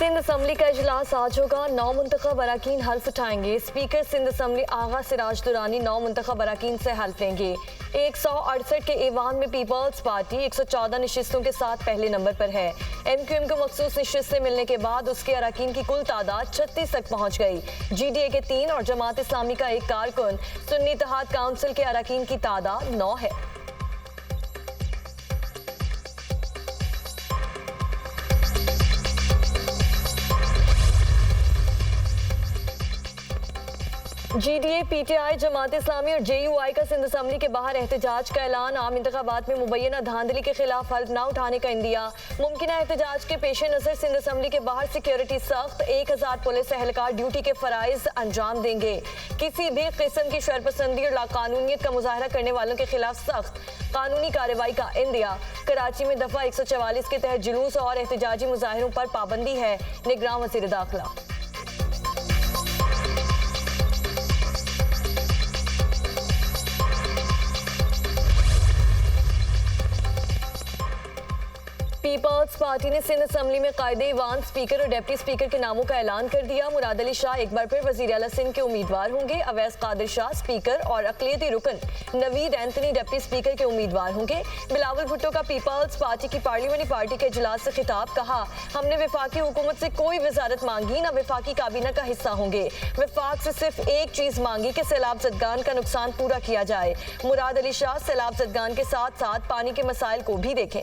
Sindh assembly का इजलास आज होगा। 9 मुंतखब अरकान हल्फ उठाएंगे। स्पीकर सिंध असम्बली आगा सिराज दुरानी 9 मुंतखब अरकान से हल्फ लेंगे। 168 के ईवान में पीपल्स पार्टी 114 नशिस्तों के साथ पहले नंबर पर है। MQM को मखसूस नशिस्तें मिलने के बाद उसके अरकान की कुल तादाद 36 तक पहुँच गई। GDA के 3 और जमात इस्लामी का 1 कारकुन। सुन्नी इत्तेहाद काउंसिल के अरकान की तादाद 9 है। GDA, PTI, जमात इस्लामी और JUI का सिंध असम्बली के बाहर एहतजाज का ऐलान। आम इंतखाबात में मुबैना धांधली के खिलाफ हल्फ न उठाने का इंदिया। मुमकिन एहतजाज के पेश नज़र सिंध असम्बली के बाहर सिक्योरिटी सख्त। 1000 पुलिस एहलकार ड्यूटी के फ़राइज़ अंजाम देंगे। किसी भी किस्म की शरपसंदी और लाकानूनियत का मुजाहरा करने वालों के खिलाफ सख्त कानूनी कार्रवाई का इंदिया। कराची में दफ़ा 144 के तहत जुलूस और एहतजाजी मुजाहरों पर पाबंदी है। निगरान वज़ीर दाखिला। पीपल्स पार्टी ने सिंध असम्बली में कायदे ईवान स्पीकर और डिप्टी स्पीकर के नामों का ऐलान कर दिया। मुराद अली शाह एक बार फिर वज़ीर आला सिंध के उम्मीदवार होंगे। अवैस कादिर शाह स्पीकर और अक़लियती रुकन नवीद एंथनी डिप्टी स्पीकर के उम्मीदवार होंगे। बिलावल भुट्टो का पीपल्स पार्टी की पार्लियामेंटी पार्टी के इजलास से खिताब। कहा, हमने वफाकी हुकूमत से कोई वजारत मांगी, न वफाकी काबीना का हिस्सा होंगे। वफाक से सिर्फ एक चीज़ मांगी कि सैलाब ज़दगान का नुकसान पूरा किया जाए। मुराद अली शाह सैलाब ज़दगान के साथ साथ पानी के मसाइल को भी देखें।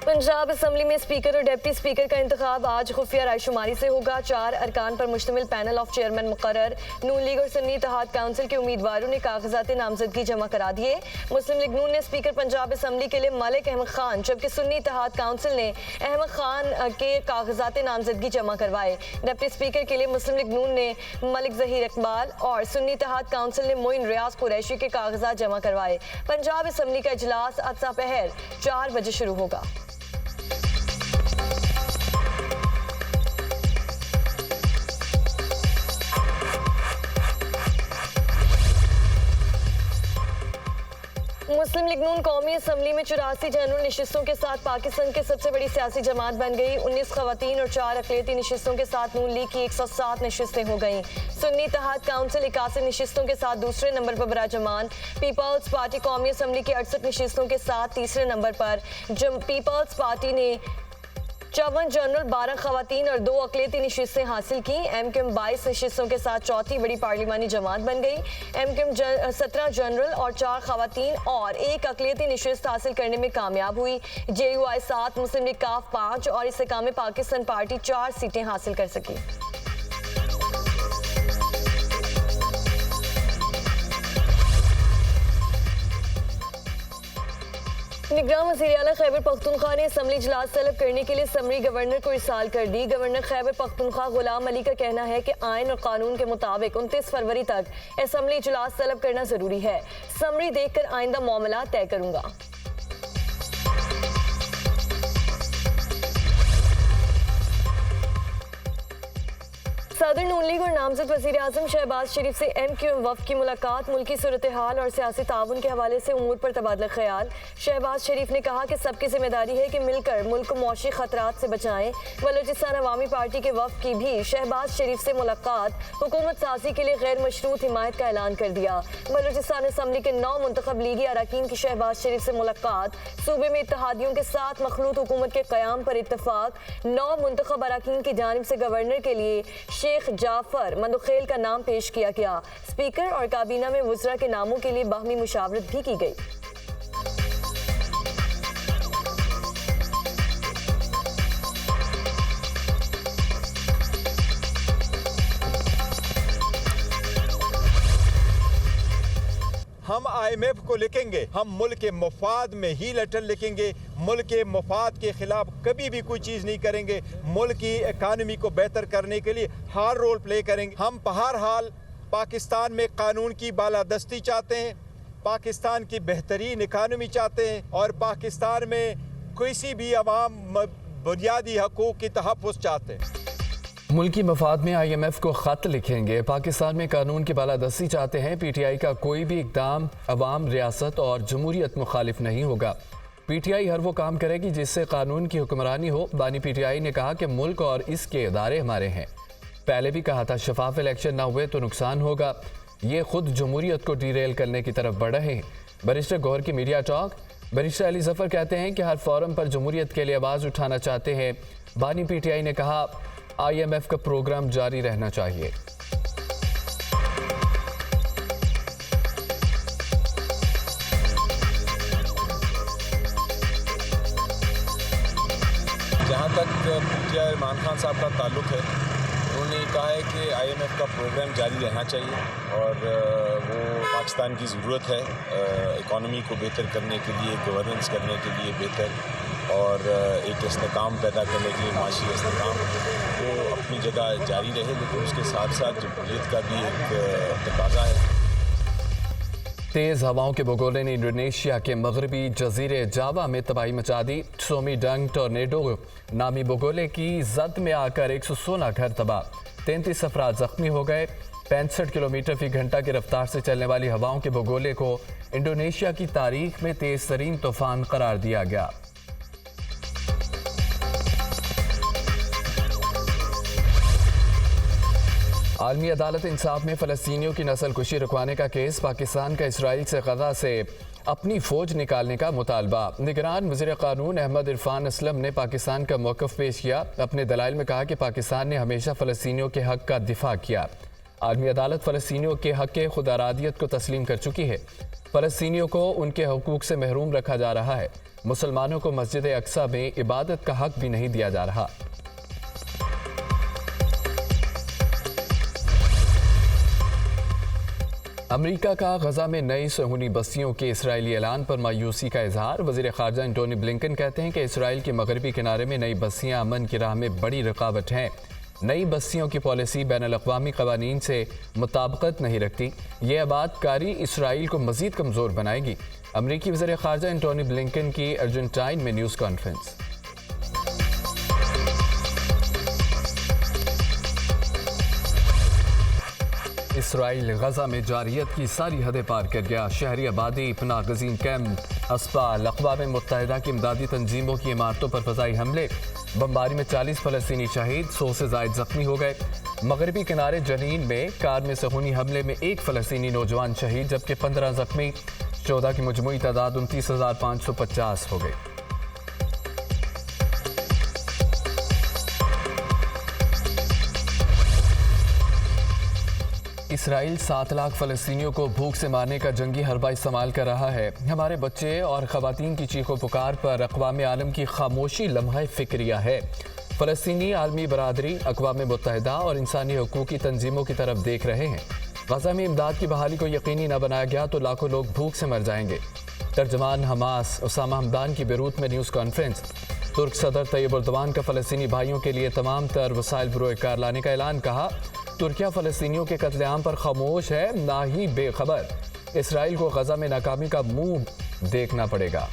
पंजाब असम्बली में स्पीकर और डिप्टी स्पीकर का इंतखाब आज खुफिया रायशुमारी से होगा। 4 अरकान पर मुश्तमिल पैनल ऑफ चेयरमैन मुकर्रर। नून लीग और सुन्नी इत्तेहाद काउंसिल के उम्मीदवारों ने कागजात नामजदगी जमा करा दिए। मुस्लिम लीग नून ने स्पीकर पंजाब असम्बली के लिए मलिक अहमद खान, जबकि सुन्नी इत्तेहाद काउंसिल ने अहमद खान के कागजात नामजदगी जमा करवाए। डिप्टी स्पीकर के लिए मुस्लिम लीग नून ने मलिक ज़हीर इकबाल और सुन्नी इत्तेहाद काउंसिल ने मोइन रियाज कुरैशी के कागजात जमा करवाए। पंजाब असम्बली का इजलास आज दोपहर 4 बजे शुरू होगा। मुस्लिम लीग नून कौमी असम्बली में 84 जनरल नशिस्तों के साथ पाकिस्तान की सबसे बड़ी सियासी जमात बन गई। 19 खवातीन और 4 अक़लियती नशिस्तों के साथ नून लीग की 107 नशिस्तें हो गईं। सुन्नी इत्तेहाद काउंसिल 81 नशिस्तों के साथ दूसरे नंबर पर बराजमान। पीपल्स पार्टी कौमी असम्बली की 68 नशिस्तों के साथ तीसरे नंबर पर। पीपल्स पार्टी ने 54 जनरल, 12 खवातीन और 2 अक़लियती नशिस्तें हासिल की। MQM 22 नशिस्तों के साथ चौथी बड़ी पार्लिमानी जमात बन गई। MQM 17 जनरल और 4 खवातीन और 1 अक़लियती नशिस्त हासिल करने में कामयाब हुई। JUI 7, मुस्लिम लीग काफ 5 और इस्तेकाम पाकिस्तान पार्टी 4 सीटें हासिल कर सकी। निगरान वज़ीर आला खैबर पख्तूनख्वा ने असम्बली इजलास तलब करने के लिए समरी गवर्नर को इरसाल कर दी। गवर्नर खैबर पख्तूनख्वा गुलाम अली का कहना है कि आइन और कानून के मुताबिक 29 फरवरी तक असम्बली इजलास तलब करना जरूरी है। समरी देखकर आइंदा मामला तय करूंगा। सदर नून लीग और नामजद वज़ीर आज़म शहबाज शरीफ से MQM वफ़द की मुलाकात। मुल्की सूरत हाल और सियासी ताउन के हवाले से उमूर पर तबादला ख्याल। शहबाज शरीफ ने कहा कि सबकी जिम्मेदारी है कि मिलकर मुल्क को मौशी खतरात से बचाएं। बलूचिस्तान अवामी पार्टी के वफ़द की भी शहबाज शरीफ से मुलाकात। हुकूमत साजी के लिए गैर मशरूत हिमायत का ऐलान कर दिया। बलूचिस्तान असम्बली के 9 मुंतखब लीगी अरकान की शहबाज शरीफ से मुलाकात। सूबे में इत्तेहादियों के साथ मखलूत हुकूमत के क़याम पर इत्तफाक। 9 मुंतखब अरकान की जानिब से गवर्नर के लिए शेख जाफर मंदुखेल का नाम पेश किया गया। स्पीकर और काबीना में वज़रा के नामों के लिए बाहमी मुशावरत भी की गई। हम IMF को लिखेंगे, हम मुल्क के मफाद में ही लेटर लिखेंगे। मुल्क के मफाद के खिलाफ कभी भी कोई चीज़ नहीं करेंगे। मुल्क की इकानमी को बेहतर करने के लिए हर रोल प्ले करेंगे। हम बहरहाल पाकिस्तान में कानून की बालादस्ती चाहते हैं, पाकिस्तान की बेहतरीन इकानमी चाहते हैं और पाकिस्तान में किसी भी अवाम बुनियादी हकूक़ की तहफ़्फ़ुज़ चाहते हैं। मुल्की मफाद में IMF को खत लिखेंगे। पाकिस्तान में कानून की बालादस्ती चाहते हैं। PTI का कोई भी इकदाम अवाम, रियासत और जमहूरियत मुखालिफ नहीं होगा। PTI हर वो काम करेगी जिससे कानून की हुक्मरानी हो। बानी PTI ने कहा कि मुल्क और इसके इदारे हमारे हैं। पहले भी कहा था शफाफ इलेक्शन ना हुए तो नुकसान होगा। ये खुद जमहूरियत को डीरेल करने की तरफ बढ़ रहे हैं। बैरिस्टर गौहर की media talk. Barrister Ali Zafar कहते हैं कि हर फोरम पर जमहूरियत के लिए आवाज़ उठाना चाहते हैं। बानी PTI ने कहा IMF का प्रोग्राम जारी रहना चाहिए। जहाँ तक PTI इमरान खान साहब का ताल्लुक़ है, उन्होंने कहा है कि IMF का प्रोग्राम जारी रहना चाहिए और वो पाकिस्तान की ज़रूरत है इकॉनमी को बेहतर करने के लिए, गवर्नेंस करने के लिए बेहतर और एक इस्तेकाम पैदा करने के लिए माशी इस्तेकाम वो अपनी जगह जारी रहे, लेकिन उसके साथ साथ जमहूरियत का भी एक तकाज़ा है। तेज़ हवाओं के बगोले ने इंडोनेशिया के मगरबी जजीरे जावा में तबाही मचा दी। सोमी डंग टोर्नेडो नामी बगोले की जद में आकर 116 घर तबाह, 33 अफराद जख्मी हो गए। 65 किलोमीटर फी घंटा की रफ्तार से चलने वाली हवाओं के बगोले को इंडोनेशिया की तारीख में तेज तरीन तूफान करार दिया गया। आलमी अदालत इंसाफ में फ़लस्तीनियों की नस्लकुशी रुकवाने का केस। पाकिस्तान का इसराइल से गजा से अपनी फ़ौज निकालने का मुतालबा। निगरान वज़ीर क़ानून अहमद इरफान असलम ने पाकिस्तान का मौक़िफ़ पेश किया। अपने दलाइल में कहा कि पाकिस्तान ने हमेशा फ़लस्तीनियों के हक़ का दिफा किया। आलमी अदालत फ़लस्तीनियों के हक़ के खुदआरादियत को तस्लीम कर चुकी है। फ़लस्तीनियों को उनके हकूक़ से महरूम रखा जा रहा है। मुसलमानों को मस्जिद अक्सा में इबादत का हक़ भी नहीं दिया जा रहा। अमेरिका का गजा में नई सहूनी बस्तियों के इसराइली ऐलान पर मायूसी का इजहार। वज़ीर ख़ारजा एंटोनी ब्लिंकन कहते हैं कि इसराइल के मगरबी किनारे में नई बस्तियां अमन की राह में बड़ी रुकावट हैं। नई बस्तियों की पॉलिसी बैनुल-अक़वामी क़वानीन से मुताबिकत नहीं रखती। ये आबादकारी इसराइल को मज़ीद कमज़ोर बनाएगी। अमरीकी वज़ीर ख़ारजा एंटोनी ब्लिंकन की अर्जेंटाइन में न्यूज़ कॉन्फ्रेंस। इसराइल गजा में जारियत की सारी हदें पार कर गया। शहरी आबादी, पनाह गज़ीन कैंप, अस्पताल, अक़वाम मुत्तहिदा की इमदादी तंजीमों की इमारतों पर फ़ज़ाई हमले। बमबारी में 40 फ़लस्तीनी शहीद, 100 से ज़ायद ज़ख्मी हो गए। मगरबी किनारे जनीन में कार में सहूनी हमले में एक फ़लस्तीनी नौजवान शहीद जबकि 15 ज़ख्मी। 14 की मजमूई तादाद 29,550 हो गई। इसराइल 7 लाख फ़लस्तीनियों को भूख से मारने का जंगी हरबा इस्तेमाल कर रहा है। हमारे बच्चे और ख़वातीन की चीखों पुकार पर अक़वाम आलम की खामोशी लम्हा फ़िक्रिया है। फ़लस्तीनी आलमी बरादरी, अक़वाम मुत्तहिदा और इंसानी हकूक़ की तंजीमों की तरफ देख रहे हैं। गज़ा में इमदाद की बहाली को यकीनी न बनाया गया तो लाखों लोग भूख से मर जाएंगे। तर्जमान हमास उसामा हमदान की बेरूत में न्यूज़ कॉन्फ्रेंस। तुर्क सदर तैयब एर्दोगान का फ़लस्तीनी भाइयों के लिए तमाम तर वसाइल बरोए कार लाने का ऐलान। कहा तुर्किया फ़लस्तीनियों के कत्लेआम पर खामोश है, ना ही बेखबर। इसराइल को गजा में नाकामी का मुंह देखना पड़ेगा।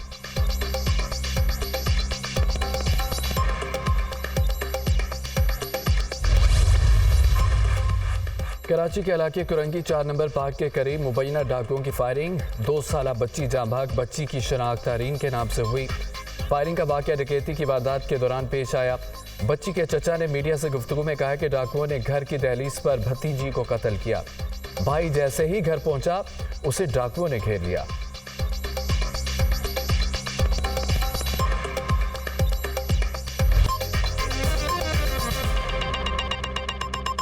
कराची के इलाके कुरंगी 4 नंबर पार्क के करीब मुबैना डाकुओं की फायरिंग। 2 साला बच्ची जांबाग बच्ची की शनाख्त तारीन के नाम से हुई। फायरिंग का वाक़या डकैती की वारदात के दौरान पेश आया। बच्ची के चचा ने मीडिया से गुफ्तगू में कहा कि डाकुओं ने घर की दहलीज पर भतीजी को कत्ल किया। भाई जैसे ही घर पहुंचा उसे डाकुओं ने घेर लिया।